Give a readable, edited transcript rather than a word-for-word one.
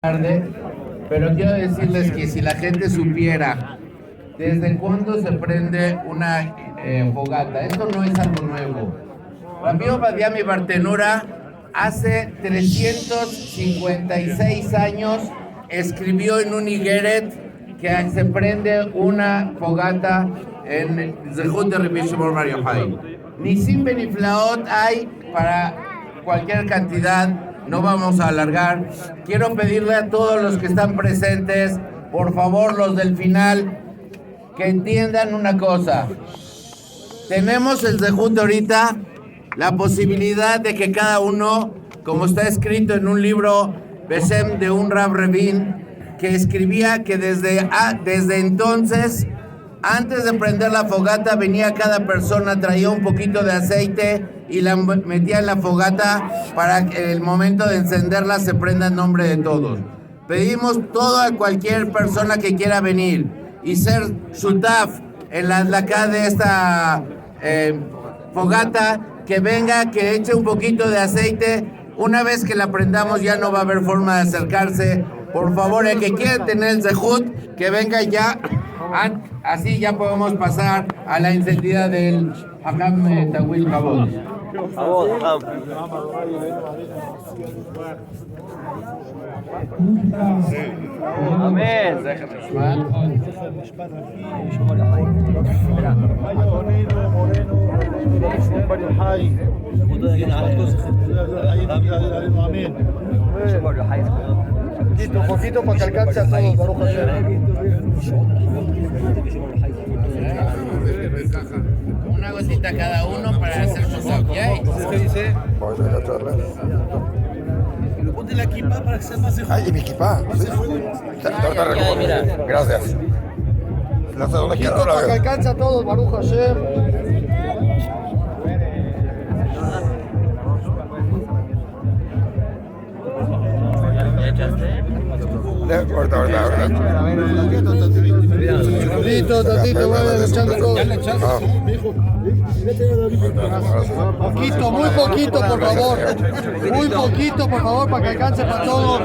tarde, pero quiero decirles que si la gente supiera desde cuándo se prende una fogata, esto no es algo nuevo. Rabbi Ovadia mi Bartenura hace 356 años escribió en un Igeret que se prende una fogata en Zehut de Rabbi Shimon Bar Yochai. Nisim beniflaot hay para cualquier cantidad. No vamos a alargar. Quiero pedirle a todos los que están presentes, por favor, los del final, que entiendan una cosa. Tenemos el Zehut ahorita, la posibilidad de que cada uno, como está escrito en un libro Besem de un Rab Revin, que escribía que desde entonces, antes de prender la fogata, venía cada persona, traía un poquito de aceite y la metía en la fogata para que el momento de encenderla se prenda en nombre de todos. Pedimos a cualquier persona que quiera venir y ser shutaf en la acá de esta fogata, que venga, que eche un poquito de aceite. Una vez que la prendamos ya no va a haber forma de acercarse. Por favor, el que quiera tener el zehut, que venga ya. Así ya podemos pasar a la encendida del Hakam Tawil Kabod. Amén. Poquito para que alcance a todos, Baruch Hashem. Una gotita cada uno para hacer su ¿qué dice? Ponte la equipa para que sea más seguro. Ay, ¿y mi equipa? ¿Sí? Gracias. No sé dónde Poquito quiero para que la alcance a todos, Baruch Hashem. Ahorita. Tantito, vayan echando todo. Poquito, muy poquito, por favor. Muy poquito, por favor, para que alcance para todos.